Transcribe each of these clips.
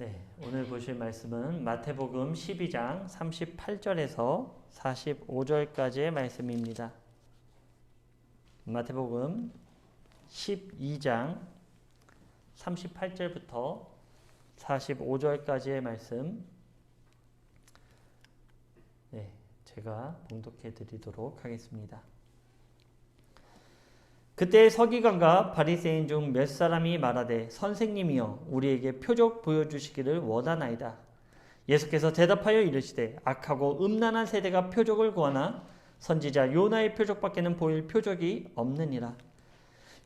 네, 오늘 보실 말씀은 마태복음 12장 38절에서 45절까지의 말씀입니다. 마태복음 12장 38절부터 45절까지의 말씀, 네, 제가 봉독해 드리도록 하겠습니다. 그때 서기관과 바리새인 중 몇 사람이 말하되 선생님이여 우리에게 표적 보여주시기를 원하나이다. 예수께서 대답하여 이르시되 악하고 음란한 세대가 표적을 구하나 선지자 요나의 표적밖에는 보일 표적이 없느니라.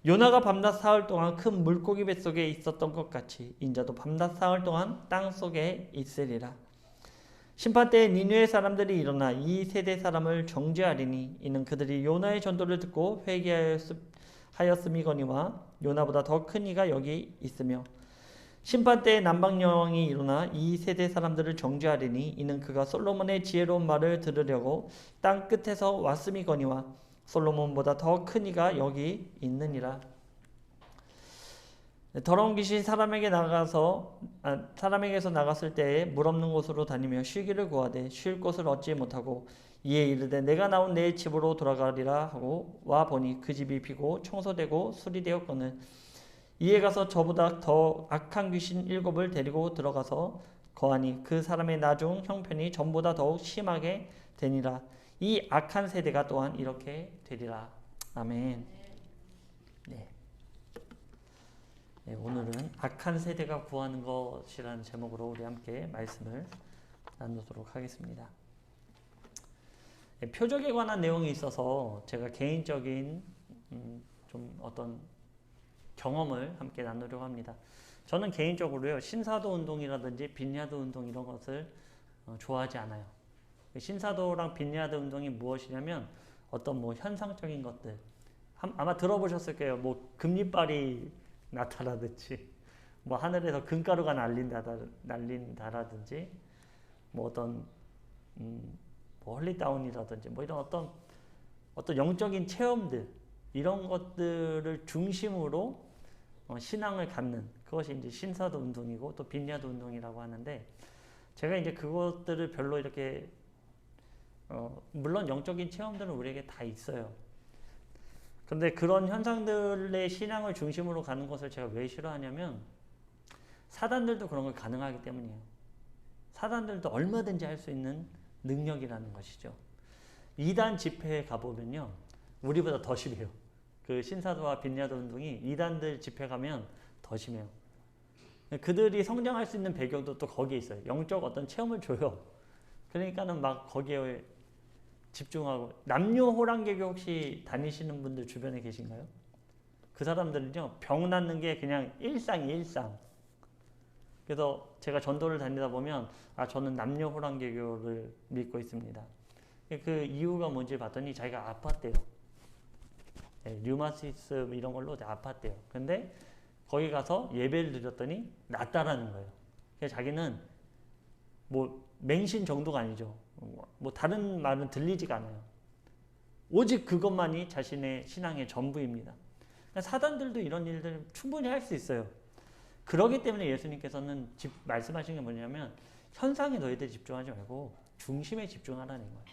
요나가 밤낮 사흘 동안 큰 물고기 뱃속에 있었던 것 같이 인자도 밤낮 사흘 동안 땅속에 있으리라. 심판때에 니느웨 사람들이 일어나 이 세대 사람을 정죄하리니 이는 그들이 요나의 전도를 듣고 회개하였음이거니와 요나보다 더 큰 이가 여기 있으며 심판때에 남방여왕이 일어나 이 세대 사람들을 정죄하리니 이는 그가 솔로몬의 지혜로운 말을 들으려고 땅 끝에서 왔음이거니와 솔로몬보다 더 큰 이가 여기 있느니라. 더러운 귀신이 사람에게서 나갔을 때에 물 없는 곳으로 다니며 쉬기를 구하되 쉴 곳을 얻지 못하고 이에 이르되 내가 나온 내 집으로 돌아가리라 하고 와 보니 그 집이 비고 청소되고 수리되었거늘 이에 가서 저보다 더 악한 귀신 7을 데리고 들어가서 거하니 그 사람의 나중 형편이 전보다 더욱 심하게 되니라. 이 악한 세대가 또한 이렇게 되리라. 아멘. 네. 네, 오늘은 악한 세대가 구하는 것이라는 제목으로 우리 함께 말씀을 나누도록 하겠습니다. 네, 표적에 관한 내용이 있어서 제가 개인적인 좀 어떤 경험을 함께 나누려고 합니다. 저는 개인적으로요, 신사도 운동이라든지 빈야드 운동 이런 것을 좋아하지 않아요. 신사도랑 빈야드 운동이 무엇이냐면 어떤 뭐 현상적인 것들, 아마 들어보셨을 거예요. 뭐 금리빨이 나타나든지, 뭐 하늘에서 금가루가 날린다라든지, 뭐 어떤 뭐 헐리다운이라든지, 뭐 이런 어떤 영적인 체험들 이런 것들을 중심으로 신앙을 갖는 그것이 이제 신사도 운동이고 또 빈야드 운동이라고 하는데, 제가 이제 그것들을 별로 이렇게 물론 영적인 체험들은 우리에게 다 있어요. 근데 그런 현상들의 신앙을 중심으로 가는 것을 제가 왜 싫어하냐면 사단들도 그런 걸 가능하기 때문이에요. 사단들도 얼마든지 할 수 있는 능력이라는 것이죠. 이단 집회에 가보면요, 우리보다 더 심해요. 그 신사도와 빈야드 운동이 이단들 집회 가면 더 심해요. 그들이 성장할 수 있는 배경도 또 거기에 있어요. 영적 어떤 체험을 줘요. 그러니까는 막 거기에 집중하고. 남녀호랑개교 혹시 다니시는 분들 주변에 계신가요? 그 사람들은요, 병 낫는 게 그냥 일상. 그래서 제가 전도를 다니다 보면 저는 남녀호랑개교를 믿고 있습니다. 그 이유가 뭔지 봤더니 자기가 아팠대요. 네, 류마티스 이런 걸로 아팠대요. 근데 거기 가서 예배를 드렸더니 낫다라는 거예요. 그래서 자기는 뭐 맹신 정도가 아니죠. 뭐 다른 말은 들리지가 않아요. 오직 그것만이 자신의 신앙의 전부입니다. 사단들도 이런 일들을 충분히 할 수 있어요. 그렇기 때문에 예수님께서는 말씀하신 게 뭐냐면 현상에 너희들 집중하지 말고 중심에 집중하라는 거예요.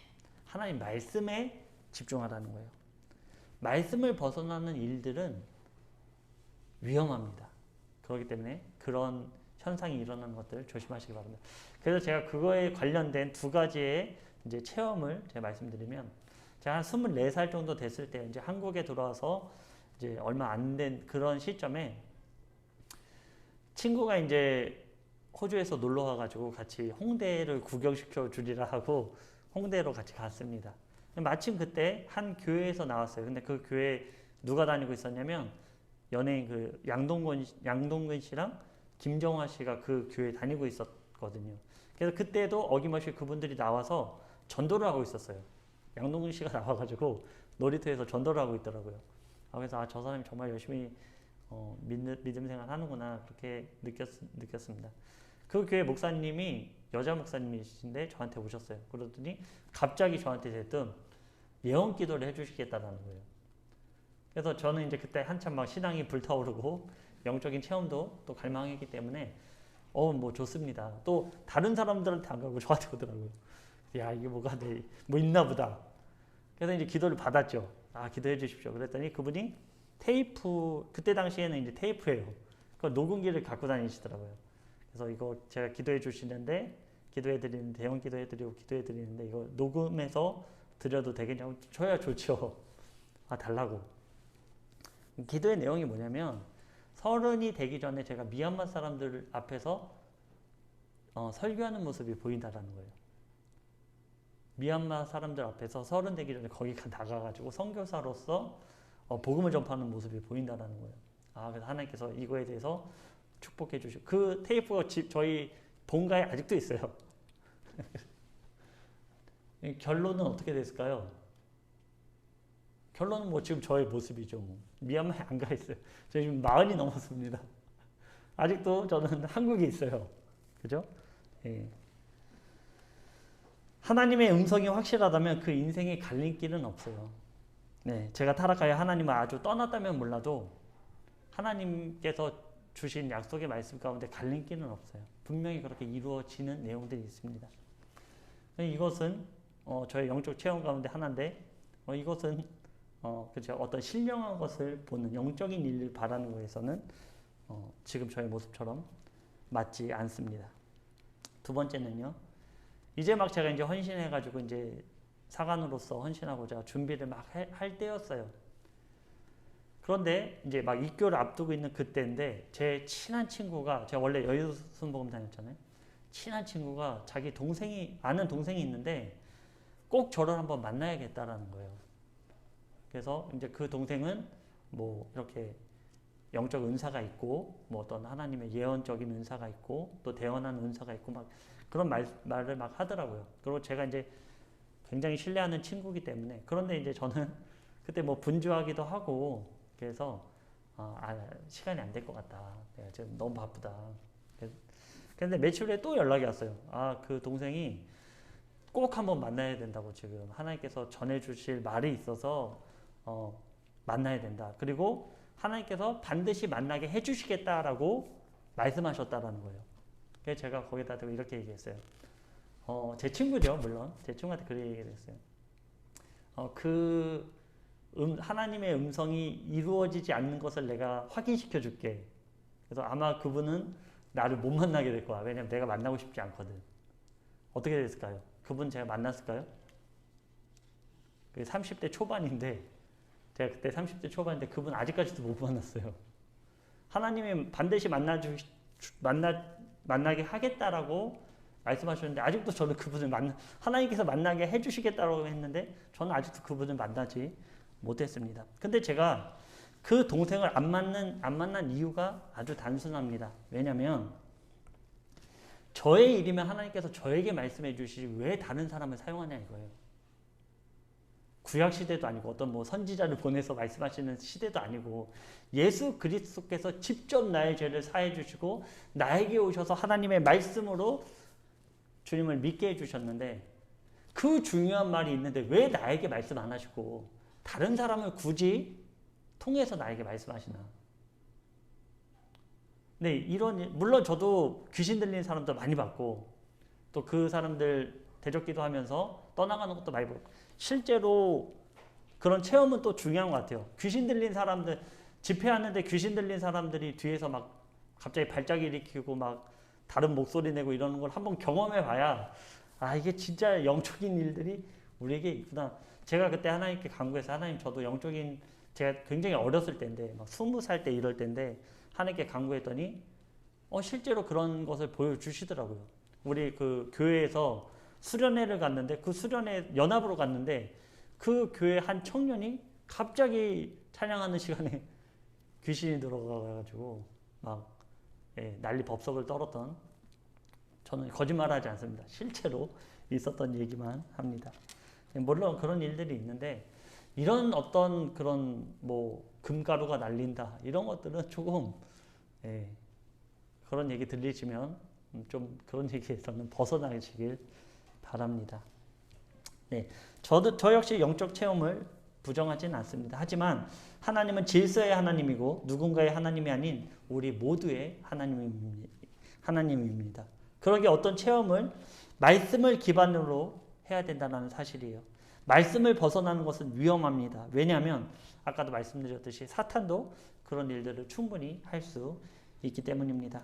하나님 말씀에 집중하라는 거예요. 말씀을 벗어나는 일들은 위험합니다. 그렇기 때문에 그런 현상이 일어나는 것들을 조심하시기 바랍니다. 그래서 제가 그거에 관련된 두 가지의 이제 체험을 제가 말씀드리면, 제가 한 24살 정도 됐을 때 이제 한국에 들어와서 이제 얼마 안 된 그런 시점에 친구가 이제 호주에서 놀러 와가지고 같이 홍대를 구경시켜 주리라 하고 홍대로 같이 갔습니다. 마침 그때 한 교회에서 나왔어요. 근데 그 교회에 누가 다니고 있었냐면 연예인 그 양동근 씨랑 김정화 씨가 그 교회에 다니고 있었거든요. 그래서 그때도 어김없이 그분들이 나와서 전도를 하고 있었어요. 양동근 씨가 나와가지고 놀이터에서 전도를 하고 있더라고요. 그래서 저 사람이 정말 열심히 믿음 생활 하는구나 그렇게 느꼈습니다. 그 교회 목사님이 여자 목사님이신데 저한테 오셨어요. 그러더니 갑자기 저한테 대뜸 예언 기도를 해주시겠다는 거예요. 그래서 저는 이제 그때 한참 막 신앙이 불타오르고 영적인 체험도 또 갈망했기 때문에 뭐 좋습니다. 또 다른 사람들한테 안 가고 저한테 오더라고요. 야, 이게 뭐가 뭐 있나 보다. 그래서 이제 기도를 받았죠. 기도해 주십시오. 그랬더니 그분이 테이프, 그때 당시에는 이제 테이프예요. 그 녹음기를 갖고 다니시더라고요. 그래서 이거 제가 기도해 주시는데, 기도해 드리는데, 대원 기도해 드리고 기도해 드리는데, 이거 녹음해서 드려도 되겠냐고. 저야 좋죠. 달라고. 기도의 내용이 뭐냐면, 30이 되기 전에 제가 미얀마 사람들 앞에서 설교하는 모습이 보인다라는 거예요. 미얀마 사람들 앞에서 30 되기 전에 거기가 나가가지고 선교사로서 복음을 전파하는 모습이 보인다라는 거예요. 그래서 하나님께서 이거에 대해서 축복해 주시고, 그 테이프가 저희 본가에 아직도 있어요. 결론은 어떻게 됐을까요? 결론은 뭐 지금 저의 모습이죠. 미얀마에 안 가 있어요. 저 지금 40이 넘었습니다. 아직도 저는 한국에 있어요. 그죠? 예. 하나님의 음성이 확실하다면 그 인생에 갈림길은 없어요. 네, 제가 타락하여 하나님을 아주 떠났다면 몰라도 하나님께서 주신 약속의 말씀 가운데 갈림길은 없어요. 분명히 그렇게 이루어지는 내용들이 있습니다. 이것은 저의 영적 체험 가운데 하나인데, 이것은 그렇죠. 어떤 신령한 것을 보는 영적인 일을 바라는 거에서는 지금 저의 모습처럼 맞지 않습니다. 두 번째는요. 이제 막 제가 이제 헌신해가지고 이제 사관으로서 헌신하고자 준비를 막 할 때였어요. 그런데 이제 막 입교를 앞두고 있는 그때인데, 제 친한 친구가, 제가 원래 여유순복음 다녔잖아요. 친한 친구가 자기 아는 동생이 있는데 꼭 저를 한번 만나야겠다라는 거예요. 그래서 이제 그 동생은 뭐 이렇게 영적 은사가 있고, 뭐 어떤 하나님의 예언적인 은사가 있고, 또 대언하는 은사가 있고, 막 그런 말을 막 하더라고요. 그리고 제가 이제 굉장히 신뢰하는 친구이기 때문에, 그런데 이제 저는 그때 뭐 분주하기도 하고, 그래서 시간이 안 될 것 같다. 내가 지금 너무 바쁘다. 그런데 며칠 후에 또 연락이 왔어요. 그 동생이 꼭 한번 만나야 된다고, 지금 하나님께서 전해주실 말이 있어서 만나야 된다. 그리고 하나님께서 반드시 만나게 해주시겠다라고 말씀하셨다라는 거예요. 그래서 제가 거기다 대고 이렇게 얘기했어요. 제 친구죠, 물론. 제 친구한테 그렇게 얘기를 했어요. 하나님의 음성이 이루어지지 않는 것을 내가 확인시켜 줄게. 그래서 아마 그분은 나를 못 만나게 될 거야. 왜냐면 내가 만나고 싶지 않거든. 어떻게 됐을까요? 그분 제가 만났을까요? 30대 초반인데, 제가 그때 30대 초반인데 그분 아직까지도 못 만났어요. 하나님이 반드시 만나게 하겠다라고 말씀하셨는데, 아직도 저는 그분을 하나님께서 만나게 해주시겠다고 했는데, 저는 아직도 그분을 만나지 못했습니다. 근데 제가 그 동생을 안 만난 이유가 아주 단순합니다. 왜냐면 저의 일이면 하나님께서 저에게 말씀해 주시지 왜 다른 사람을 사용하냐 이거예요. 구약 시대도 아니고 어떤 뭐 선지자를 보내서 말씀하시는 시대도 아니고, 예수 그리스도께서 직접 나의 죄를 사해 주시고 나에게 오셔서 하나님의 말씀으로 주님을 믿게 해 주셨는데, 그 중요한 말이 있는데 왜 나에게 말씀 안 하시고 다른 사람을 굳이 통해서 나에게 말씀하시나. 네, 물론 저도 귀신 들린 사람도 많이 봤고, 또 그 사람들 대적기도 하면서 떠나가는 것도 많이 보고, 실제로 그런 체험은 또 중요한 것 같아요. 귀신 들린 사람들, 집회하는데 귀신 들린 사람들이 뒤에서 막 갑자기 발작 일으키고 막 다른 목소리 내고 이러는 걸 한번 경험해 봐야, 이게 진짜 영적인 일들이 우리에게 있구나. 제가 그때 하나님께 간구해서, 하나님, 저도 영적인, 제가 굉장히 어렸을 때인데, 막 20살 때 이럴 때인데, 하나님께 간구했더니, 실제로 그런 것을 보여주시더라고요. 우리 그 교회에서 수련회를 갔는데, 그 수련회 연합으로 갔는데, 그 교회 한 청년이 갑자기 찬양하는 시간에 귀신이 들어가가지고, 막, 난리 법석을 떨었던, 저는 거짓말하지 않습니다. 실제로 있었던 얘기만 합니다. 물론 그런 일들이 있는데, 이런 어떤 그런 뭐 금가루가 날린다 이런 것들은 조금 그런 얘기 들리시면 좀 그런 얘기에서는 벗어나시길 바랍니다. 네, 저 역시 영적 체험을 부정하지는 않습니다. 하지만 하나님은 질서의 하나님이고 누군가의 하나님이 아닌 우리 모두의 하나님입니다. 그러기에 어떤 체험을 말씀을 기반으로 해야 된다는 사실이에요. 말씀을 벗어나는 것은 위험합니다. 왜냐하면 아까도 말씀드렸듯이 사탄도 그런 일들을 충분히 할 수 있기 때문입니다.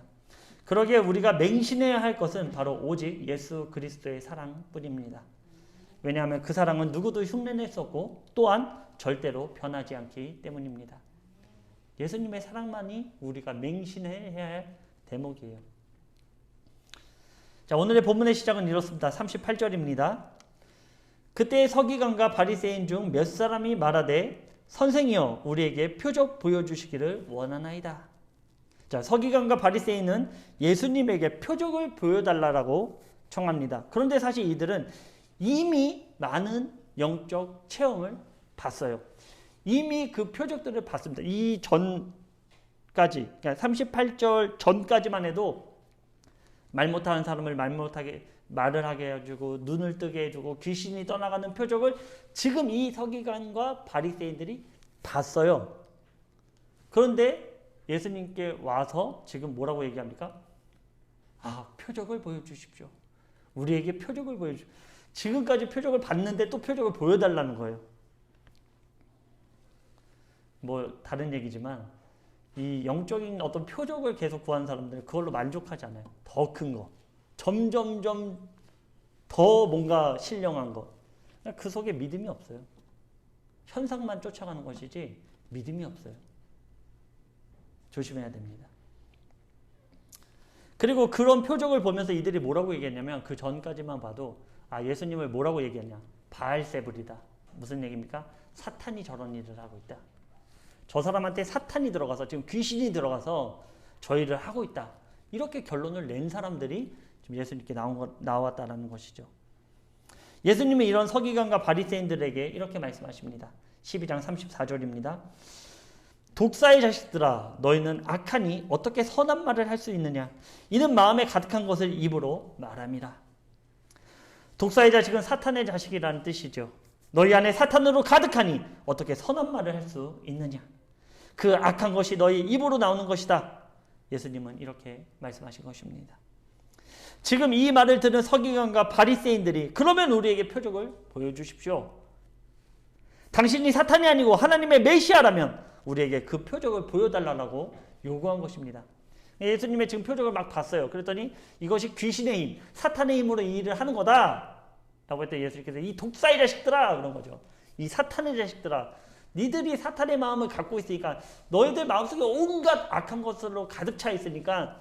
그러기에 우리가 맹신해야 할 것은 바로 오직 예수 그리스도의 사랑뿐입니다. 왜냐하면 그 사랑은 누구도 흉내낼 수 없고 또한 절대로 변하지 않기 때문입니다. 예수님의 사랑만이 우리가 맹신해야 할 대목이에요. 자, 오늘의 본문의 시작은 이렇습니다. 38절입니다. 그때 서기관과 바리새인 중 몇 사람이 말하되 선생이여 우리에게 표적 보여주시기를 원하나이다. 자, 서기관과 바리새인은 예수님에게 표적을 보여달라고 청합니다. 그런데 사실 이들은 이미 많은 영적 체험을 봤어요. 이미 그 표적들을 봤습니다. 이 전까지, 그러니까 38절 전까지만 해도 말 못하는 사람을 말을 하게 해주고 눈을 뜨게 해주고 귀신이 떠나가는 표적을 지금 이 서기관과 바리새인들이 봤어요. 그런데 예수님께 와서 지금 뭐라고 얘기합니까? 표적을 보여주십시오. 우리에게 표적을 보여주십시오. 지금까지 표적을 봤는데 또 표적을 보여달라는 거예요. 뭐 다른 얘기지만 이 영적인 어떤 표적을 계속 구하는 사람들은 그걸로 만족하지 않아요. 더 큰 거. 점점점 더 뭔가 신령한 거. 그 속에 믿음이 없어요. 현상만 쫓아가는 것이지 믿음이 없어요. 조심해야 됩니다. 그리고 그런 표적을 보면서 이들이 뭐라고 얘기했냐면 그 전까지만 봐도 예수님을 뭐라고 얘기했냐. 바알세불이다. 무슨 얘기입니까? 사탄이 저런 일을 하고 있다. 저 사람한테 사탄이 들어가서 지금 귀신이 들어가서 저 일을 하고 있다. 이렇게 결론을 낸 사람들이 지금 예수님께 나왔다는 것이죠. 예수님은 이런 서기관과 바리새인들에게 이렇게 말씀하십니다. 12장 34절입니다. 독사의 자식들아 너희는 악하니 어떻게 선한 말을 할 수 있느냐. 이는 마음에 가득한 것을 입으로 말함이라. 독사의 자식은 사탄의 자식이라는 뜻이죠. 너희 안에 사탄으로 가득하니 어떻게 선한 말을 할 수 있느냐. 그 악한 것이 너희 입으로 나오는 것이다. 예수님은 이렇게 말씀하신 것입니다. 지금 이 말을 들은 서기관과 바리새인들이 그러면 우리에게 표적을 보여주십시오. 당신이 사탄이 아니고 하나님의 메시아라면 우리에게 그 표적을 보여달라고 요구한 것입니다. 예수님의 지금 표적을 막 봤어요. 그랬더니 이것이 귀신의 힘, 사탄의 힘으로 이 일을 하는 거다 라고 했더니 예수님께서 이 독사의 자식들아 그런 거죠. 이 사탄의 자식들아 니들이 사탄의 마음을 갖고 있으니까 너희들 마음속에 온갖 악한 것으로 가득 차 있으니까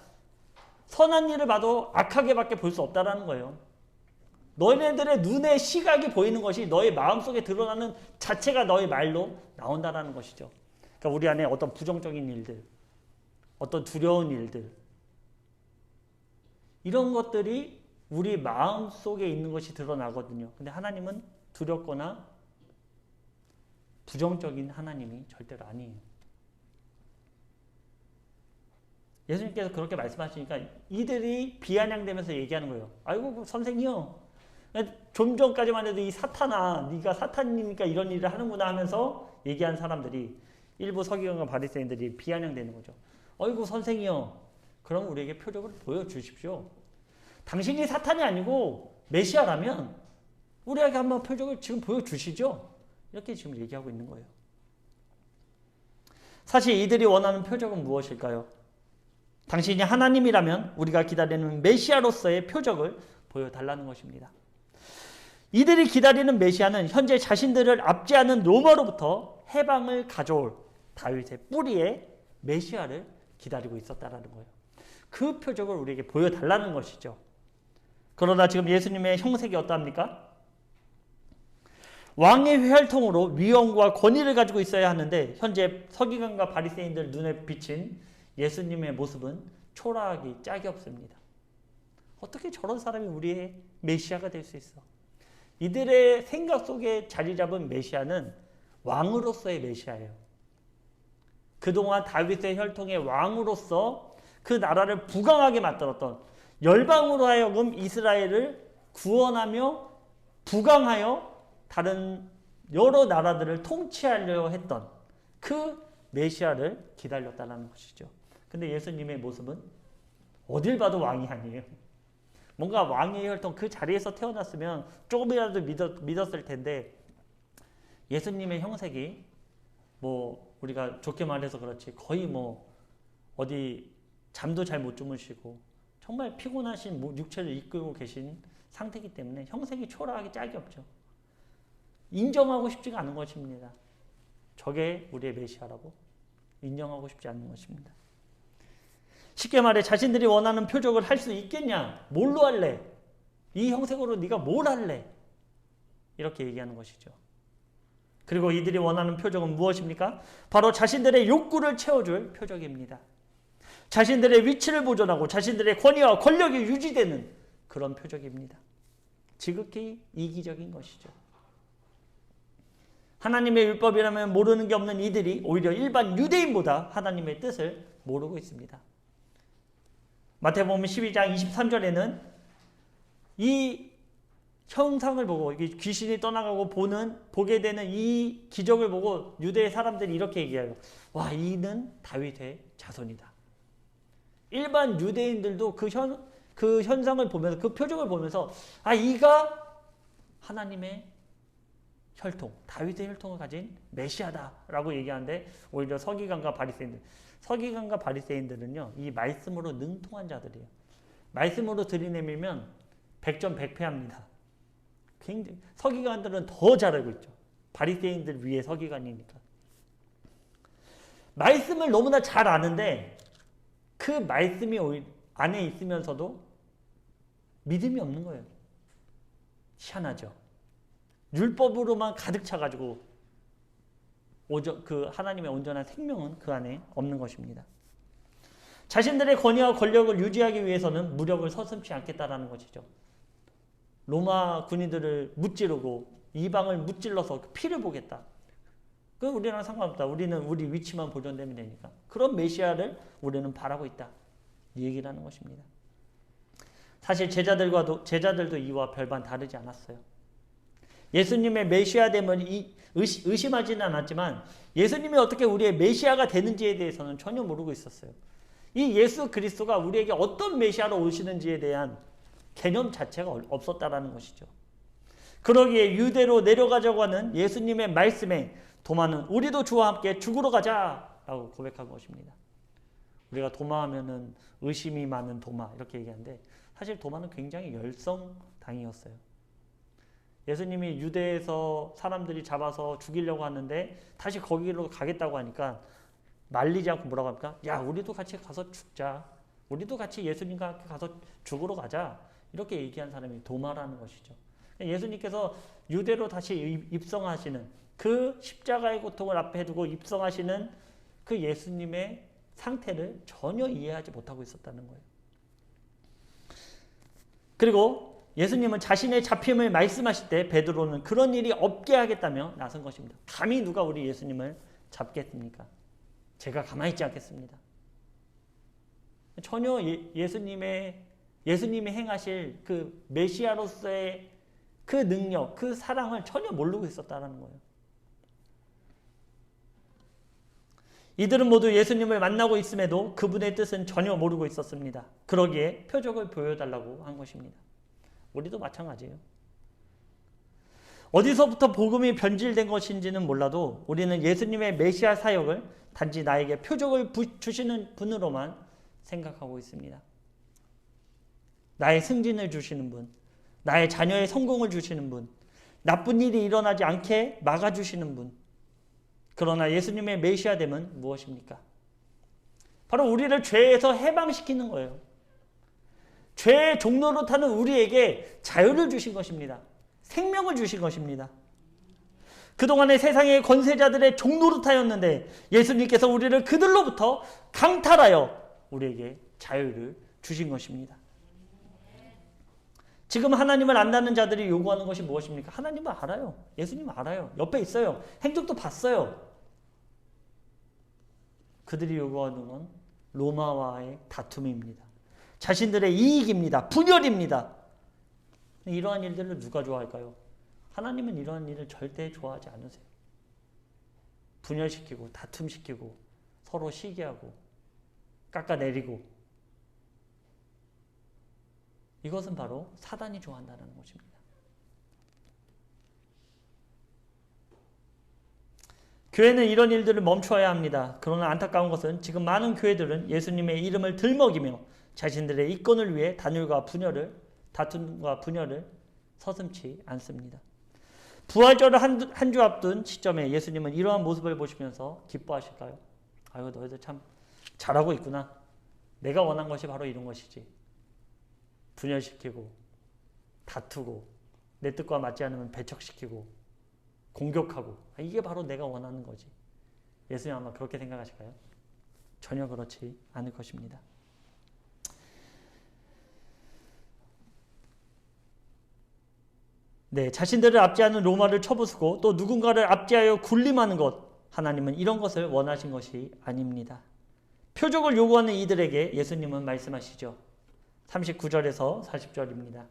선한 일을 봐도 악하게밖에 볼 수 없다라는 거예요. 너희들의 눈에 시각이 보이는 것이 너희 마음속에 드러나는 자체가 너희 말로 나온다라는 것이죠. 그러니까 우리 안에 어떤 부정적인 일들, 어떤 두려운 일들, 이런 것들이 우리 마음속에 있는 것이 드러나거든요. 근데 하나님은 두렵거나 부정적인 하나님이 절대로 아니에요. 예수님께서 그렇게 말씀하시니까 이들이 비아냥대면서 얘기하는 거예요. 아이고 선생이요. 좀 전까지만 해도 이 사탄아 네가 사탄이니까 이런 일을 하는구나 하면서 얘기한 사람들이 일부 서기관과 바리새인들이 비아냥대는 거죠. 아이고 선생이요. 그럼 우리에게 표적을 보여주십시오. 당신이 사탄이 아니고 메시아라면 우리에게 한번 표적을 지금 보여주시죠. 이렇게 지금 얘기하고 있는 거예요. 사실 이들이 원하는 표적은 무엇일까요? 당신이 하나님이라면 우리가 기다리는 메시아로서의 표적을 보여달라는 것입니다. 이들이 기다리는 메시아는 현재 자신들을 압제하는 로마로부터 해방을 가져올 다윗의 뿌리의 메시아를 기다리고 있었다는 거예요. 그 표적을 우리에게 보여달라는 것이죠. 그러나 지금 예수님의 형색이 어떠합니까? 왕의 혈통으로 위엄과 권위를 가지고 있어야 하는데 현재 서기관과 바리새인들 눈에 비친 예수님의 모습은 초라하기 짝이 없습니다. 어떻게 저런 사람이 우리의 메시아가 될 수 있어? 이들의 생각 속에 자리 잡은 메시아는 왕으로서의 메시아예요. 그동안 다윗의 혈통의 왕으로서 그 나라를 부강하게 만들었던 열방으로 하여금 이스라엘을 구원하며 부강하여 다른 여러 나라들을 통치하려 했던 그 메시아를 기다렸다는 것이죠. 근데 예수님의 모습은 어딜 봐도 왕이 아니에요. 뭔가 왕의 혈통 그 자리에서 태어났으면 조금이라도 믿었을 텐데 예수님의 형색이 뭐 우리가 좋게 말해서 그렇지 거의 뭐 어디 잠도 잘 못 주무시고 정말 피곤하신 육체를 이끌고 계신 상태이기 때문에 형색이 초라하기 짝이 없죠. 인정하고 싶지가 않은 것입니다. 저게 우리의 메시아라고 인정하고 싶지 않은 것입니다. 쉽게 말해 자신들이 원하는 표적을 할 수 있겠냐? 뭘로 할래? 이 형색으로 네가 뭘 할래? 이렇게 얘기하는 것이죠. 그리고 이들이 원하는 표적은 무엇입니까? 바로 자신들의 욕구를 채워줄 표적입니다. 자신들의 위치를 보존하고 자신들의 권위와 권력이 유지되는 그런 표적입니다. 지극히 이기적인 것이죠. 하나님의 율법이라면 모르는 게 없는 이들이 오히려 일반 유대인보다 하나님의 뜻을 모르고 있습니다. 마태복음 12장 23절에는 이 형상을 보고 귀신이 떠나가고 보게 되는 이 기적을 보고 유대 사람들이 이렇게 얘기해요. 와, 이는 다윗의 자손이다. 일반 유대인들도 그 현상을 보면서 그 표적을 보면서 이가 하나님의 혈통, 다윗의 혈통을 가진 메시아다라고 얘기하는데 오히려 서기관과 바리새인들은요 이 말씀으로 능통한 자들이에요. 말씀으로 들이내밀면 100점 100패합니다. 굉장히 서기관들은 더 잘 알고 있죠. 바리새인들 위에 서기관이니까. 말씀을 너무나 잘 아는데 그 말씀이 안에 있으면서도 믿음이 없는 거예요. 희한하죠. 율법으로만 가득 차가지고 그 하나님의 온전한 생명은 그 안에 없는 것입니다. 자신들의 권위와 권력을 유지하기 위해서는 무력을 서슴지 않겠다라는 것이죠. 로마 군인들을 무찌르고 이방을 무찔러서 피를 보겠다. 그건 우리랑 상관없다. 우리는 우리 위치만 보존되면 되니까. 그런 메시아를 우리는 바라고 있다. 이 얘기를 하는 것입니다. 사실 제자들도 이와 별반 다르지 않았어요. 예수님의 메시아됨을 의심하지는 않았지만 예수님이 어떻게 우리의 메시아가 되는지에 대해서는 전혀 모르고 있었어요. 이 예수 그리스도가 우리에게 어떤 메시아로 오시는지에 대한 개념 자체가 없었다라는 것이죠. 그러기에 유대로 내려가자고 하는 예수님의 말씀에 도마는 우리도 주와 함께 죽으러 가자라고 고백한 것입니다. 우리가 도마하면은 의심이 많은 도마 이렇게 얘기하는데 사실 도마는 굉장히 열성당이었어요. 예수님이 유대에서 사람들이 잡아서 죽이려고 하는데 다시 거기로 가겠다고 하니까 말리지 않고 뭐라고 합니까? 야, 우리도 같이 가서 죽자. 우리도 같이 예수님과 함께 가서 죽으러 가자. 이렇게 얘기한 사람이 도마라는 것이죠. 예수님께서 유대로 다시 입성하시는 그 십자가의 고통을 앞에 두고 입성하시는 그 예수님의 상태를 전혀 이해하지 못하고 있었다는 거예요. 그리고 예수님은 자신의 잡힘을 말씀하실 때 베드로는 그런 일이 없게 하겠다며 나선 것입니다. 감히 누가 우리 예수님을 잡겠습니까? 제가 가만히 있지 않겠습니다. 전혀 예수님이 행하실 그 메시아로서의 그 능력, 그 사랑을 전혀 모르고 있었다는 거예요. 이들은 모두 예수님을 만나고 있음에도 그분의 뜻은 전혀 모르고 있었습니다. 그러기에 표적을 보여달라고 한 것입니다. 우리도 마찬가지예요. 어디서부터 복음이 변질된 것인지는 몰라도 우리는 예수님의 메시아 사역을 단지 나에게 표적을 주시는 분으로만 생각하고 있습니다. 나의 승진을 주시는 분, 나의 자녀의 성공을 주시는 분, 나쁜 일이 일어나지 않게 막아주시는 분. 그러나 예수님의 메시아됨은 무엇입니까? 바로 우리를 죄에서 해방시키는 거예요. 죄의 종로로 타는 우리에게 자유를 주신 것입니다. 생명을 주신 것입니다. 그동안의 세상의 권세자들의 종노릇하였는데 예수님께서 우리를 그들로부터 강탈하여 우리에게 자유를 주신 것입니다. 지금 하나님을 안다는 자들이 요구하는 것이 무엇입니까? 하나님을 알아요. 예수님 알아요. 옆에 있어요. 행적도 봤어요. 그들이 요구하는 건 로마와의 다툼입니다. 자신들의 이익입니다. 분열입니다. 이러한 일들을 누가 좋아할까요? 하나님은 이러한 일을 절대 좋아하지 않으세요. 분열시키고 다툼시키고 서로 시기하고 깎아내리고 이것은 바로 사단이 좋아한다는 것입니다. 교회는 이런 일들을 멈춰야 합니다. 그러나 안타까운 것은 지금 많은 교회들은 예수님의 이름을 들먹이며 자신들의 이권을 위해 다툼과 분열을 서슴지 않습니다. 부활절을 한 주 앞둔 시점에 예수님은 이러한 모습을 보시면서 기뻐하실까요? 아이고, 너희들 참 잘하고 있구나. 내가 원한 것이 바로 이런 것이지. 분열시키고 다투고 내 뜻과 맞지 않으면 배척시키고 공격하고, 이게 바로 내가 원하는 거지. 예수님 아마 그렇게 생각하실까요? 전혀 그렇지 않을 것입니다. 네, 자신들을 압제하는 로마를 쳐부수고 또 누군가를 압제하여 군림하는 것, 하나님은 이런 것을 원하신 것이 아닙니다. 표적을 요구하는 이들에게 예수님은 말씀하시죠. 39절에서 40절입니다.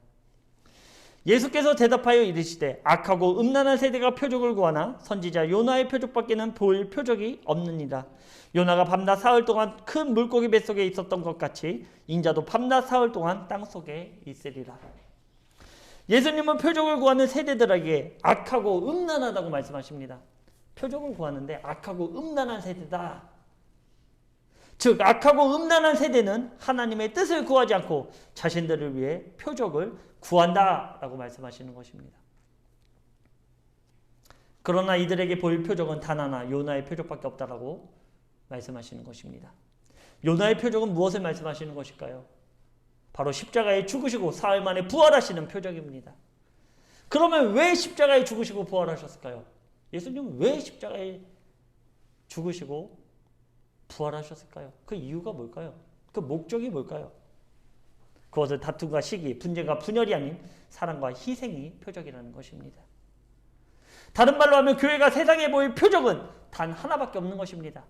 예수께서 대답하여 이르시되 악하고 음란한 세대가 표적을 구하나 선지자 요나의 표적밖에는 볼 표적이 없느니라. 요나가 밤낮 사흘 동안 큰 물고기 뱃속에 있었던 것 같이 인자도 밤낮 사흘 동안 땅속에 있으리라. 예수님은 표적을 구하는 세대들에게 악하고 음란하다고 말씀하십니다. 표적을 구하는데 악하고 음란한 세대다. 즉 악하고 음란한 세대는 하나님의 뜻을 구하지 않고 자신들을 위해 표적을 구한다라고 말씀하시는 것입니다. 그러나 이들에게 보일 표적은 단 하나, 요나의 표적밖에 없다라고 말씀하시는 것입니다. 요나의 표적은 무엇을 말씀하시는 것일까요? 바로 십자가에 죽으시고 사흘 만에 부활하시는 표적입니다. 그러면 왜 십자가에 죽으시고 부활하셨을까요? 예수님은 왜 십자가에 죽으시고 부활하셨을까요? 그 이유가 뭘까요? 그 목적이 뭘까요? 그것은 다툼과 시기, 분쟁과 분열이 아닌 사랑과 희생이 표적이라는 것입니다. 다른 말로 하면 교회가 세상에 보일 표적은 단 하나밖에 없는 것입니다.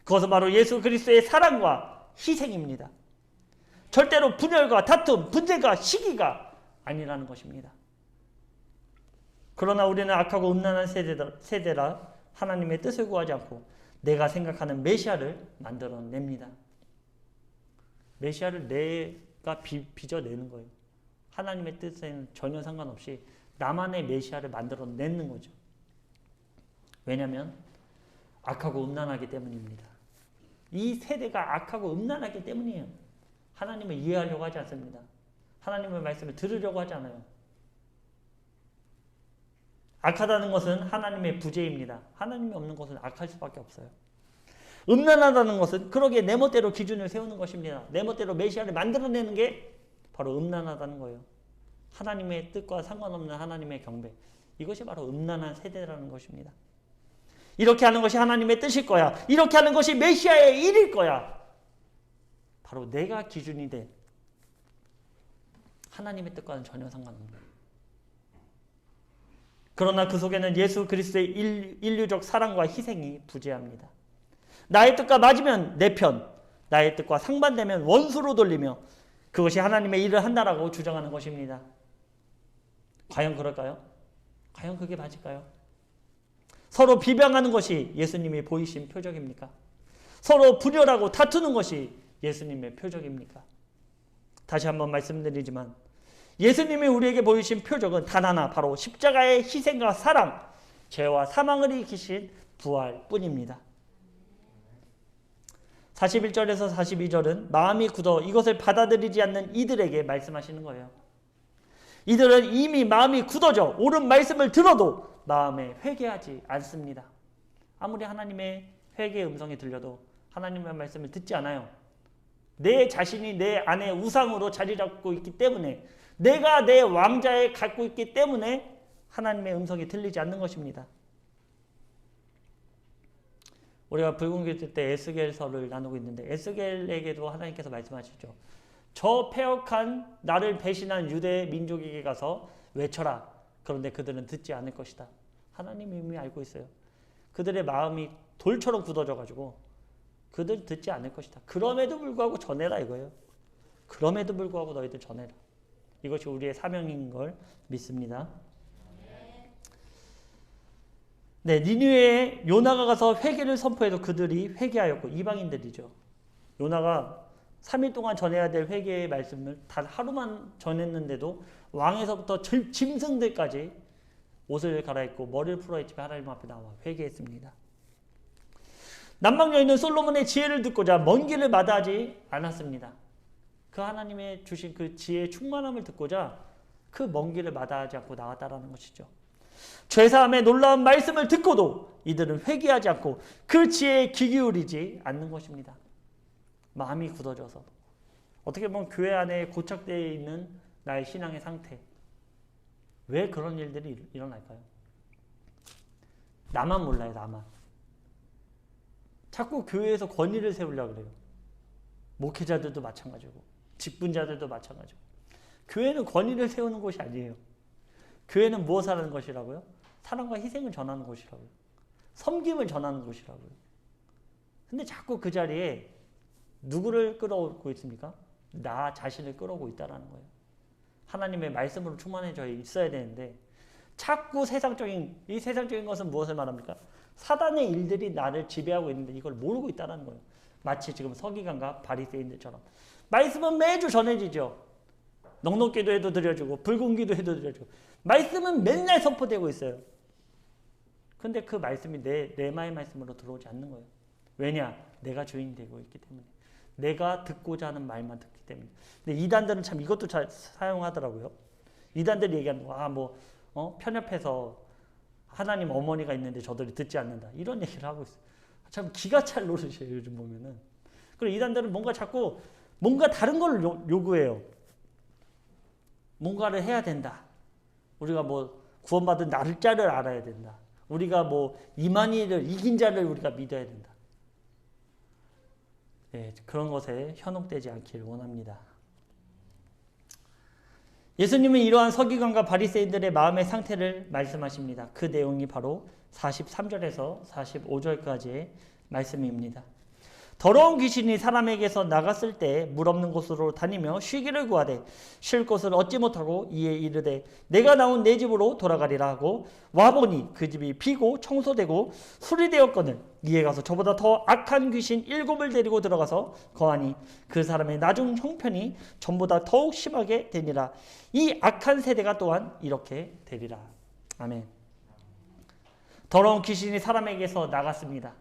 그것은 바로 예수 그리스도의 사랑과 희생입니다. 절대로 분열과 다툼, 분쟁과 시기가 아니라는 것입니다. 그러나 우리는 악하고 음란한 세대라 하나님의 뜻을 구하지 않고 내가 생각하는 메시아를 만들어냅니다. 메시아를 내가 빚어내는 거예요. 하나님의 뜻에는 전혀 상관없이 나만의 메시아를 만들어내는 거죠. 왜냐하면 악하고 음란하기 때문입니다. 이 세대가 악하고 음란하기 때문이에요. 하나님을 이해하려고 하지 않습니다. 하나님의 말씀을 들으려고 하지 않아요. 악하다는 것은 하나님의 부재입니다. 하나님이 없는 것은 악할 수밖에 없어요. 음란하다는 것은 그러기에 내 멋대로 기준을 세우는 것입니다. 내 멋대로 메시아를 만들어내는 게 바로 음란하다는 거예요. 하나님의 뜻과 상관없는 하나님의 경배. 이것이 바로 음란한 세대라는 것입니다. 이렇게 하는 것이 하나님의 뜻일 거야. 이렇게 하는 것이 메시아의 일일 거야. 바로 내가 기준이 돼. 하나님의 뜻과는 전혀 상관없는 거예요. 그러나 그 속에는 예수 그리스도의 인류적 사랑과 희생이 부재합니다. 나의 뜻과 맞으면 내 편, 나의 뜻과 상반되면 원수로 돌리며 그것이 하나님의 일을 한다라고 주장하는 것입니다. 과연 그럴까요? 과연 그게 맞을까요? 서로 비방하는 것이 예수님이 보이신 표적입니까? 서로 분열하고 다투는 것이 예수님의 표적입니까? 다시 한번 말씀드리지만 예수님이 우리에게 보이신 표적은 단 하나, 바로 십자가의 희생과 사랑, 죄와 사망을 이기신 부활뿐입니다. 41절에서 42절은 마음이 굳어 이것을 받아들이지 않는 이들에게 말씀하시는 거예요. 이들은 이미 마음이 굳어져 옳은 말씀을 들어도 마음에 회개하지 않습니다. 아무리 하나님의 회개의 음성이 들려도 하나님의 말씀을 듣지 않아요. 내 자신이 내 안에 우상으로 자리 잡고 있기 때문에, 내가 내 왕자에 갖고 있기 때문에 하나님의 음성이 들리지 않는 것입니다. 우리가 불금교 때 에스겔서를 나누고 있는데 에스겔에게도 하나님께서 말씀하시죠. 저 패역한 나를 배신한 유대 민족에게 가서 외쳐라. 그런데 그들은 듣지 않을 것이다. 하나님이 이미 알고 있어요. 그들의 마음이 돌처럼 굳어져가지고 그들 듣지 않을 것이다. 그럼에도 불구하고 전해라 이거예요. 그럼에도 불구하고 너희들 전해라. 이것이 우리의 사명인 걸 믿습니다. 네, 니느웨에 요나가 가서 회개를 선포해도 그들이 회개하였고, 이방인들이죠. 요나가 3일 동안 전해야 될 회개의 말씀을 단 하루만 전했는데도 왕에서부터 짐승들까지 옷을 갈아입고 머리를 풀어헤치며 하나님 앞에 나와 회개했습니다. 남방 여인은 솔로몬의 지혜를 듣고자 먼 길을 마다하지 않았습니다. 그 하나님의 주신 그 지혜의 충만함을 듣고자 그 먼 길을 마다하지 않고 나왔다라는 것이죠. 죄사함의 놀라운 말씀을 듣고도 이들은 회개하지 않고 그 지혜에 귀 기울이지 않는 것입니다. 마음이 굳어져서. 어떻게 보면 교회 안에 고착되어 있는 나의 신앙의 상태. 왜 그런 일들이 일어날까요? 나만 몰라요, 나만. 자꾸 교회에서 권위를 세우려고 그래요. 목회자들도 마찬가지고 직분자들도 마찬가지고. 교회는 권위를 세우는 곳이 아니에요. 교회는 무엇을 하는 것이라고요? 사랑과 희생을 전하는 곳이라고요. 섬김을 전하는 곳이라고요. 근데 자꾸 그 자리에 누구를 끌어오고 있습니까? 나 자신을 끌어오고 있다는 거예요. 하나님의 말씀으로 충만해져 있어야 되는데 자꾸 이 세상적인 것은 무엇을 말합니까? 사단의 일들이 나를 지배하고 있는데 이걸 모르고 있다는 거예요. 마치 지금 서기관과 바리새인들처럼. 말씀은 매주 전해지죠. 넉넉기도 해도 드려주고 붉은 기도 해도 드려주고 말씀은 맨날 선포되고 있어요. 근데 그 말씀이 내 마의 말씀으로 들어오지 않는 거예요. 왜냐? 내가 주인이 되고 있기 때문에. 내가 듣고자 하는 말만 듣기 때문에. 근데 이단들은 참 이것도 잘 사용하더라고요. 이단들이 얘기하는 거, 편협해서 하나님 어머니가 있는데 저들이 듣지 않는다. 이런 얘기를 하고 있어요. 참 기가 찰 노릇이에요, 요즘 보면은. 그리고 이단들은 뭔가 다른 걸 요구해요. 뭔가를 해야 된다. 우리가 구원받은 날짜를 알아야 된다. 우리가 이만희를 이긴 자를 우리가 믿어야 된다. 네, 그런 것에 현혹되지 않기를 원합니다. 예수님은 이러한 서기관과 바리새인들의 마음의 상태를 말씀하십니다. 그 내용이 바로 43절에서 45절까지의 말씀입니다. 더러운 귀신이 사람에게서 나갔을 때 물 없는 곳으로 다니며 쉬기를 구하되 쉴 곳을 얻지 못하고 이에 이르되 내가 나온 내 집으로 돌아가리라 하고 와보니 그 집이 비고 청소되고 수리되었거늘 이에 가서 저보다 더 악한 귀신 7을 데리고 들어가서 거하니 그 사람의 나중 형편이 전보다 더욱 심하게 되니라. 이 악한 세대가 또한 이렇게 되리라. 아멘. 더러운 귀신이 사람에게서 나갔습니다.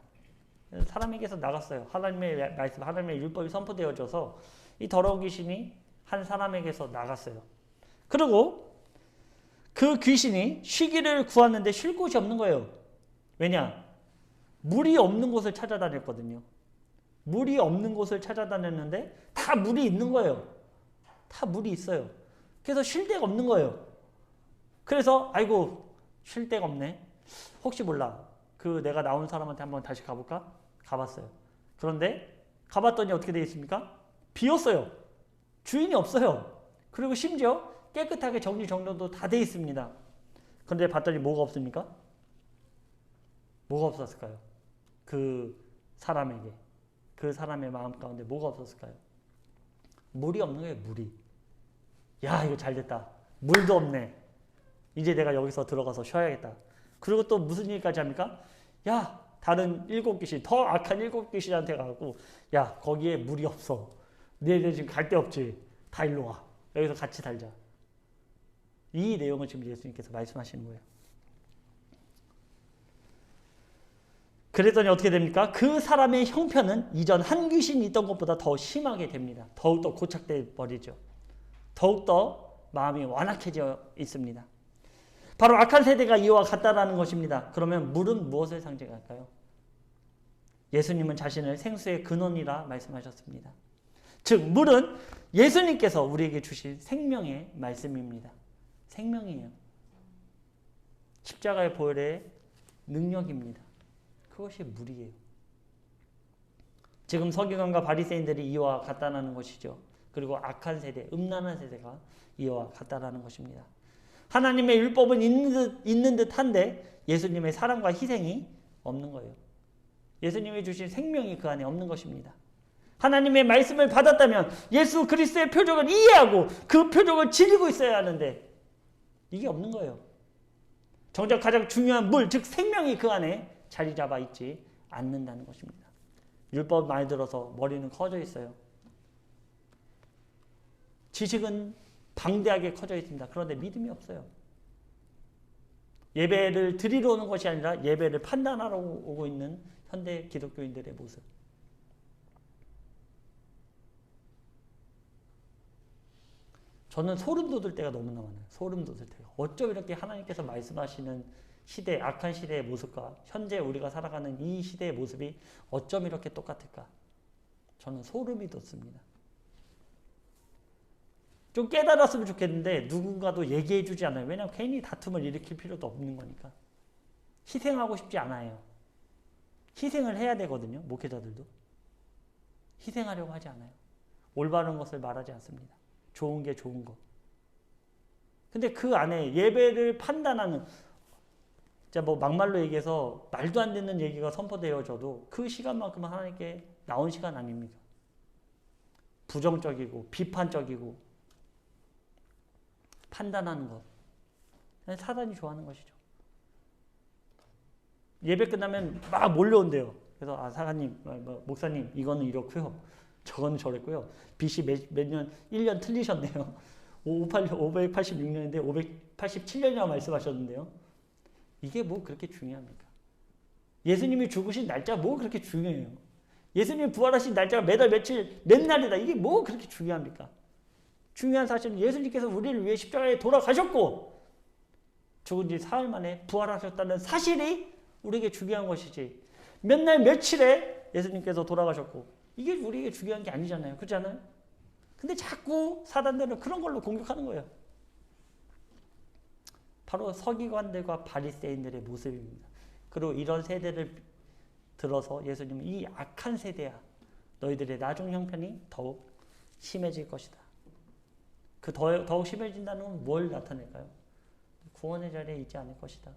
사람에게서 나갔어요. 하나님의 말씀, 하나님의 율법이 선포되어져서 이 더러운 귀신이 한 사람에게서 나갔어요. 그리고 그 귀신이 쉬기를 구하는데 쉴 곳이 없는 거예요. 왜냐? 물이 없는 곳을 찾아다녔거든요. 물이 없는 곳을 찾아다녔는데 다 물이 있는 거예요. 다 물이 있어요. 그래서 쉴 데가 없는 거예요. 그래서 아이고 쉴 데가 없네. 혹시 몰라. 내가 나온 사람한테 한번 다시 가볼까? 가봤어요. 그런데 가봤더니 어떻게 되어 있습니까? 비었어요. 주인이 없어요. 그리고 심지어 깨끗하게 정리정돈도 다 되어 있습니다. 그런데 봤더니 뭐가 없습니까? 뭐가 없었을까요? 그 사람에게. 그 사람의 마음 가운데 뭐가 없었을까요? 물이 없는 거예요. 물이. 야, 이거 잘 됐다. 물도 없네. 이제 내가 여기서 들어가서 쉬어야겠다. 그리고 또 무슨 일까지 합니까? 야, 다른 7귀신, 더 악한 7귀신한테 가고, 야, 거기에 물이 없어. 너희들 지금 갈 데 없지. 다 일로 와. 여기서 같이 살자. 이 내용을 지금 예수님께서 말씀하시는 거예요. 그랬더니 어떻게 됩니까? 그 사람의 형편은 이전 한 귀신이 있던 것보다 더 심하게 됩니다. 더욱더 고착돼 버리죠. 더욱더 마음이 완악해져 있습니다. 바로 악한 세대가 이와 같다라는 것입니다. 그러면 물은 무엇을 상징할까요? 예수님은 자신을 생수의 근원이라 말씀하셨습니다. 즉 물은 예수님께서 우리에게 주신 생명의 말씀입니다. 생명이에요. 십자가의 보혈의 능력입니다. 그것이 물이에요. 지금 서기관과 바리새인들이 이와 같다는 것이죠. 그리고 악한 세대, 음란한 세대가 이와 같다는 것입니다. 하나님의 율법은 있는 듯한데 예수님의 사랑과 희생이 없는 거예요. 예수님이 주신 생명이 그 안에 없는 것입니다. 하나님의 말씀을 받았다면 예수 그리스도의 표적을 이해하고 그 표적을 지니고 있어야 하는데 이게 없는 거예요. 정작 가장 중요한 물, 즉 생명이 그 안에 자리 잡아 있지 않는다는 것입니다. 율법 많이 들어서 머리는 커져 있어요. 지식은 방대하게 커져 있습니다. 그런데 믿음이 없어요. 예배를 드리러 오는 것이 아니라 예배를 판단하러 오고 있는 현대 기독교인들의 모습. 저는 소름 돋을 때가 너무나 많아요. 소름 돋을 때가. 어쩜 이렇게 하나님께서 말씀하시는 시대, 악한 시대의 모습과 현재 우리가 살아가는 이 시대의 모습이 어쩜 이렇게 똑같을까? 저는 소름이 돋습니다. 좀 깨달았으면 좋겠는데 누군가도 얘기해 주지 않아요. 왜냐하면 괜히 다툼을 일으킬 필요도 없는 거니까. 희생하고 싶지 않아요. 희생을 해야 되거든요. 목회자들도. 희생하려고 하지 않아요. 올바른 것을 말하지 않습니다. 좋은 게 좋은 거. 근데 그 안에 예배를 판단하는, 진짜 뭐 막말로 얘기해서 말도 안 되는 얘기가 선포되어져도 그 시간만큼은 하나님께 나온 시간 아닙니까? 부정적이고 비판적이고 판단하는 것. 사단이 좋아하는 것이죠. 예배 끝나면 막 몰려온대요. 그래서 사장님, 목사님 이거는 이렇고요. 저거는 저랬고요. BC 몇 년, 1년 틀리셨네요. 586년인데 587년이라고 말씀하셨는데요. 이게 뭐 그렇게 중요합니까? 예수님이 죽으신 날짜가 뭐 그렇게 중요해요? 예수님이 부활하신 날짜가 매달 며칠 몇 날이다. 이게 뭐 그렇게 중요합니까? 중요한 사실은 예수님께서 우리를 위해 십자가에 돌아가셨고 죽은 지 사흘 만에 부활하셨다는 사실이 우리에게 중요한 것이지. 몇 날 며칠에 예수님께서 돌아가셨고 이게 우리에게 중요한 게 아니잖아요. 그렇지 않아요? 근데 자꾸 사단들은 그런 걸로 공격하는 거예요. 바로 서기관들과 바리새인들의 모습입니다. 그리고 이런 세대를 들어서 예수님은 이 악한 세대야. 너희들의 나중 형편이 더욱 심해질 것이다. 그 더욱 심해진다는 건 뭘 나타낼까요? 구원의 자리에 있지 않을 것이다.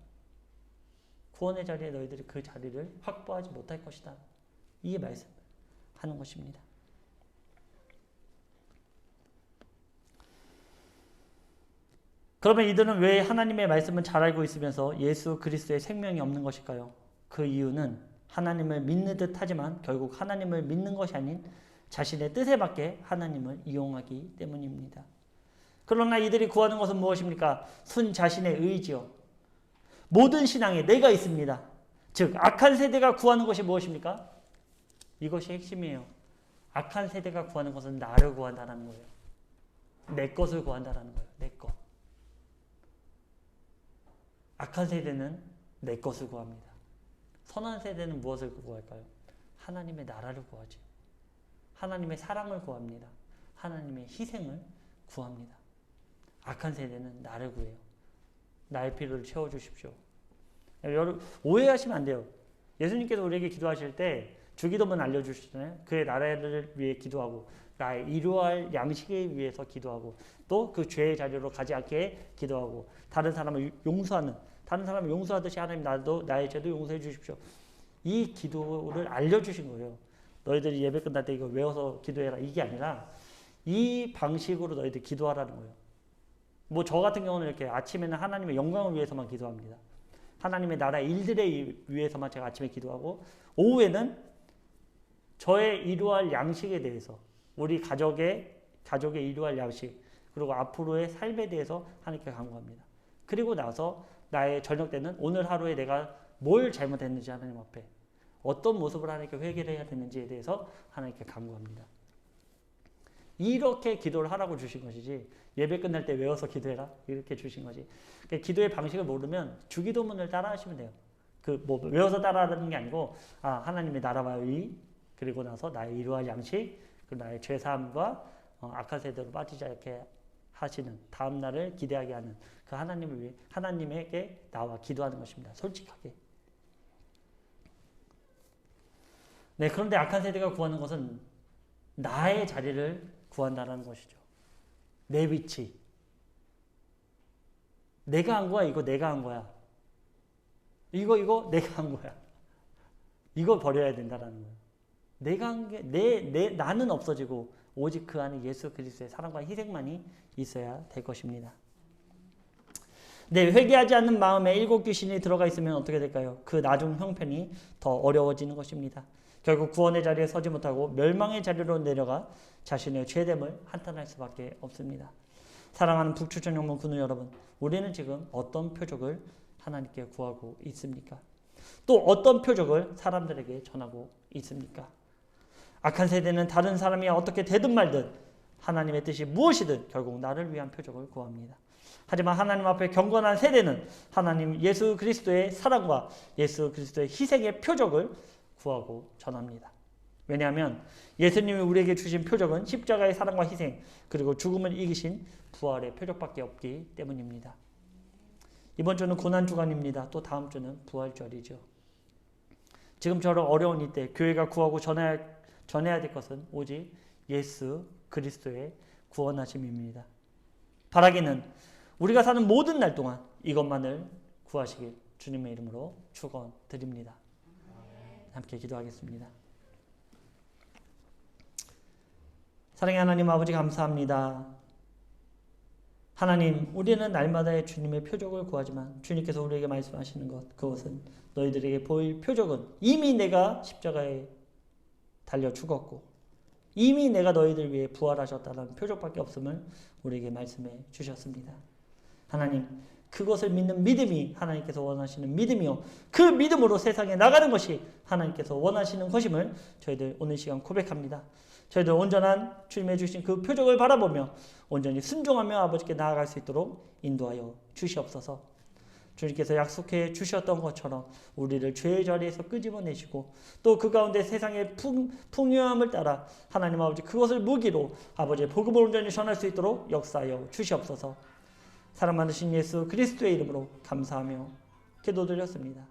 구원의 자리에 너희들이 그 자리를 확보하지 못할 것이다. 이 말씀을 하는 것입니다. 그러면 이들은 왜 하나님의 말씀을 잘 알고 있으면서 예수 그리스도의 생명이 없는 것일까요? 그 이유는 하나님을 믿는 듯 하지만 결국 하나님을 믿는 것이 아닌 자신의 뜻에 맞게 하나님을 이용하기 때문입니다. 그러나 이들이 구하는 것은 무엇입니까? 순 자신의 의지요. 모든 신앙에 내가 있습니다. 즉 악한 세대가 구하는 것이 무엇입니까? 이것이 핵심이에요. 악한 세대가 구하는 것은 나를 구한다는 거예요. 내 것을 구한다는 거예요. 내 것. 악한 세대는 내 것을 구합니다. 선한 세대는 무엇을 구할까요? 하나님의 나라를 구하죠. 하나님의 사랑을 구합니다. 하나님의 희생을 구합니다. 악한 세대는 나를 구해요. 나의 필요를 채워주십시오. 여러분 오해하시면 안 돼요. 예수님께서 우리에게 기도하실 때 주기도문 알려주시잖아요. 그의 나라를 위해 기도하고 나의 일용할 양식을 위해서 기도하고 또 그 죄의 자리로 가지 않게 기도하고 다른 사람을 용서하는, 다른 사람을 용서하듯이 하나님 나도 나의 죄도 용서해 주십시오. 이 기도를 알려주신 거예요. 너희들이 예배 끝날 때 이거 외워서 기도해라. 이게 아니라 이 방식으로 너희들 기도하라는 거예요. 뭐 저 같은 경우는 이렇게 아침에는 하나님의 영광을 위해서만 기도합니다. 하나님의 나라 일들에 위해서만 제가 아침에 기도하고 오후에는 저의 이루할 양식에 대해서 우리 가족의 이루할 양식 그리고 앞으로의 삶에 대해서 하나님께 간구합니다. 그리고 나서 나의 저녁 때는 오늘 하루에 내가 뭘 잘못했는지 하나님 앞에 어떤 모습을 하나님께 회개를 해야 되는지에 대해서 하나님께 간구합니다. 이렇게 기도를 하라고 주신 것이지 예배 끝날 때 외워서 기도해라 이렇게 주신 거지. 기도의 방식을 모르면 주기도문을 따라 하시면 돼요. 뭐 외워서 따라하는 게 아니고 하나님의 나라와 의 그리고 나서 나의 이루할 양식 그리고 나의 죄사함과 악한 세대로 빠지지 않게 하시는 다음 날을 기대하게 하는 그 하나님을 위해 하나님에게 나와 기도하는 것입니다. 솔직하게. 네, 그런데 악한 세대가 구하는 것은 나의 자리를 구한다는 것이죠. 내 위치. 내가 한 거야, 이거 내가 한 거야. 이거 내가 한 거야. 이걸 버려야 된다는 거예요. 내가 한 게, 나는 없어지고, 오직 그 안에 예수 그리스도의 사랑과 희생만이 있어야 될 것입니다. 네, 회개하지 않는 마음에 일곱 귀신이 들어가 있으면 어떻게 될까요? 그 나중 형편이 더 어려워지는 것입니다. 결국 구원의 자리에 서지 못하고 멸망의 자리로 내려가 자신의 죄됨을 한탄할 수밖에 없습니다. 사랑하는 북추천영문 군우 여러분, 우리는 지금 어떤 표적을 하나님께 구하고 있습니까? 또 어떤 표적을 사람들에게 전하고 있습니까? 악한 세대는 다른 사람이 어떻게 되든 말든 하나님의 뜻이 무엇이든 결국 나를 위한 표적을 구합니다. 하지만 하나님 앞에 경건한 세대는 하나님 예수 그리스도의 사랑과 예수 그리스도의 희생의 표적을 구하고 전합니다. 왜냐하면 예수님이 우리에게 주신 표적은 십자가의 사랑과 희생 그리고 죽음을 이기신 부활의 표적밖에 없기 때문입니다. 이번 주는 고난주간입니다. 또 다음 주는 부활절이죠. 지금처럼 어려운 이때 교회가 구하고 전해야 될 것은 오직 예수 그리스도의 구원하심입니다. 바라기는 우리가 사는 모든 날 동안 이것만을 구하시길 주님의 이름으로 축원드립니다. 함께 기도하겠습니다. 사랑의 하나님 아버지 감사합니다. 하나님, 우리는 날마다의 주님의 표적을 구하지만 주님께서 우리에게 말씀하시는 것, 그것은 너희들에게 보일 표적은 이미 내가 십자가에 달려 죽었고 이미 내가 너희들 위해 부활하셨다는 표적밖에 없음을 우리에게 말씀해 주셨습니다. 하나님, 그것을 믿는 믿음이 하나님께서 원하시는 믿음이요, 그 믿음으로 세상에 나가는 것이 하나님께서 원하시는 것임을 저희들 오늘 시간 고백합니다. 저희들 온전한 주님의 주신 그 표적을 바라보며 온전히 순종하며 아버지께 나아갈 수 있도록 인도하여 주시옵소서. 주님께서 약속해 주셨던 것처럼 우리를 죄의 자리에서 끄집어내시고 또 그 가운데 세상의 풍요함을 따라 하나님 아버지 그것을 무기로 아버지의 복음을 온전히 전할 수 있도록 역사하여 주시옵소서. 사랑 많으신 예수 그리스도의 이름으로 감사하며 기도드렸습니다.